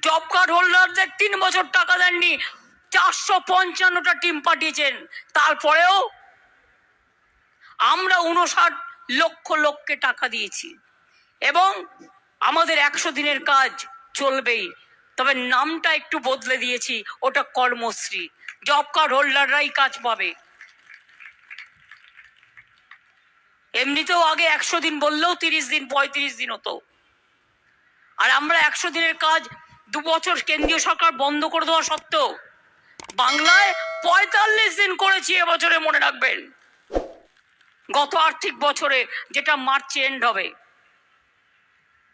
Job card হোল্ডারদের 3 বছর টাকা দেননি, 455টা টিম পাঠিয়েছেন। তারপরেও আমরা 59 লক্ষকে টাকা দিয়েছি এবং আমাদের 100 দিনের কাজ চলবেই, তবে নামটা একটু বদলে দিয়েছি, ওটা কর্মশ্রী। জব কার্ড হোল্ডাররাই কাজ পাবে। এমনিতেও আগে 100 দিন বললেও 30 দিন 35 দিন হতো, আর আমরা 100 দিনের কাজ 2 বছর কেন্দ্রীয় সরকার বন্ধ করে দেওয়া সত্ত্বেও বাংলায় 45 দিন করেছি এবছরে, মনে রাখবেন। গত আর্থিক বছরে, যেটা মার্চে এন্ড হবে,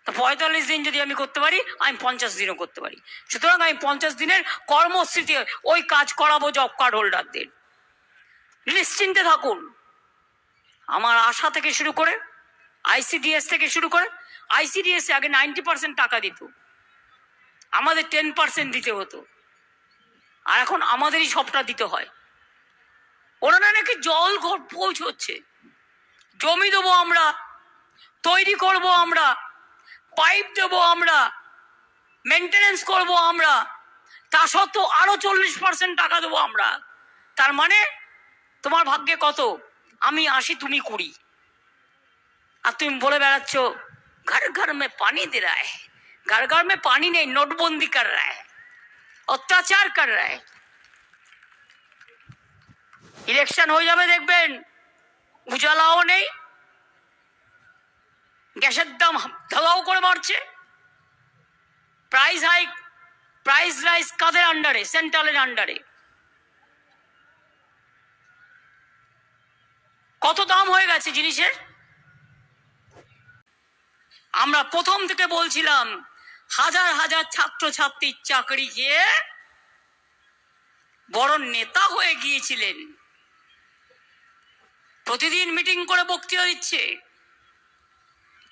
তা 45 দিন যদি আমি করতে পারি, আমি 50 দিনও করতে পারি। সুতরাং আমি 50 দিনের কর্মসূচিতে ওই কাজ করাবো জব কার্ড হোল্ডারদের। নিশ্চিন্তে থাকুন। আমার আশা থেকে শুরু করে, আইসিডিএস থেকে শুরু করে, আইসিডিএস আগে 90% টাকা দিত, আমাদের 10% দিতে হতো, আর এখন আমাদেরই সবটা দিতে হয়। ওনারা নাকি জল পৌঁছচ্ছে, জমি দেবো আমরা, তৈরি করব আমরা, পাইপ দেবো আমরা, মেনটেনেন্স করব আমরা, তা সত্ত্বেও আরো 40% টাকা দেবো আমরা। তার মানে তোমার ভাগ্যে কত, আমি 80 তুমি 20, আর তুমি বলে বেড়াচ্ছ ঘর ঘর মে পানি দে রা হ্যায়। ঘর ঘর মে পানি নেই, নোটবন্দি কর রা হ্যায়, অত্যাচার কর রা হ্যায়। ইলেকশন হয়ে যাবে, দেখবেন উজালাও নেই, গ্যাসের দাম ধাওয়াও করে বাড়ছে, প্রাইস হাইক, প্রাইস রাইজ কাদের আন্ডারে? সেন্ট্রালের আন্ডারে। কত দাম হয়ে গেছে জিনিসের। আমরা প্রথম থেকে বলছিলাম, হাজার হাজার ছাত্রছাত্রীর চাকরি খেয়ে বড় নেতা হয়ে গিয়েছিলেন, প্রতিদিন মিটিং করে বক্তৃতা দিচ্ছে,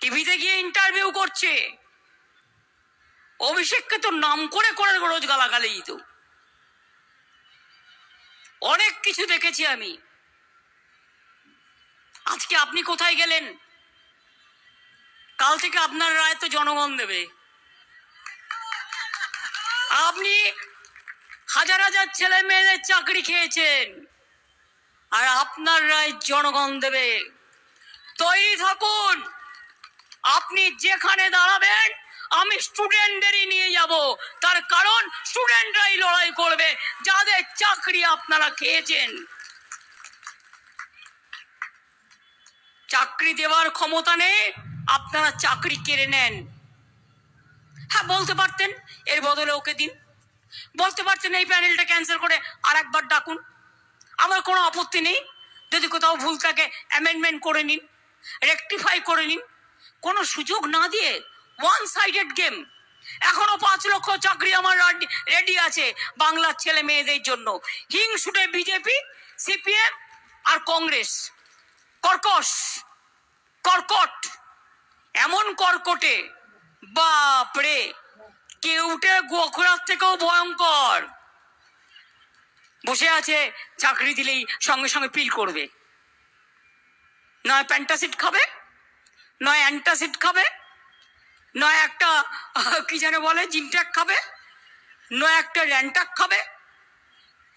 টিভিতে গিয়ে ইন্টারভিউ করছে, অভিষেককে তো নাম করে করে রোজ গালাগালি দিত। অনেক কিছু দেখেছি আমি। আজকে আপনি কোথায় গেলেন? কাল থেকে আপনার রায় তো জনগণ দেবে। আপনি হাজার হাজার ছেলে মেয়েদের চাকরি খেয়েছেন, আর আপনার রায় জনগণ দেবে। তৈরি থাকুন। আপনি যেখানে দাঁড়াবেন আমি স্টুডেন্টদেরই নিয়ে যাব, তার কারণ স্টুডেন্টরাই লড়াই করবে যাদের চাকরি আপনারা খেয়েছেন। চাকরি দেওয়ার ক্ষমতা নেই, আপনারা চাকরি কেড়ে নেন। হ্যাঁ, বলতে পারতেন এর বদলে ওকে দিন, বলতে পারতেন এই প্যানেলটা ক্যান্সেল করে আর একবার ডাকুন, আমার কোনো আপত্তি নেই। যদি কোথাও ভুল থাকে অ্যামেন্ডমেন্ট করে নিন, রেকটিফাই করে নিন। কোনো সুযোগ না দিয়ে ওয়ান সাইডেড গেম। এখনো 5 লক্ষ চাকরি আমার রেডি আছে বাংলার ছেলে মেয়েদের জন্য। হিংসুটে বিজেপি, সিপিএম আর কংগ্রেস কর্কট, এমন কর্কটে, বাপরে, কেউটে গোখরার থেকেও ভয়ঙ্কর। বসে আছে, চাকরি দিলেই সঙ্গে সঙ্গে পিল করবে, নয় প্যান্টাসিড খাবে, নয় অ্যান্টাসিড খাবে, নয় একটা কি যেন বলে জিনট্যাক খাবে, নয় একটা র্যান্টাক খাবে,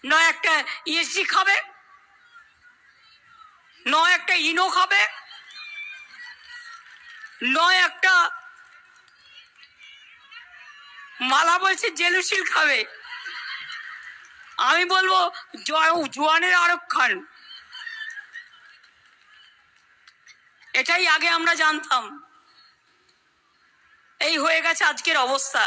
নয় একটা ইএসজি খাবে, নয় একটা ইনো খাবে, নয় একটা মালা বলছে জেলুসিল খাবে। আমি বলবো জোয়ানের আরব খান। এটাই আগে আমরা জানতাম, এই হয়ে গেছে আজকের অবস্থা।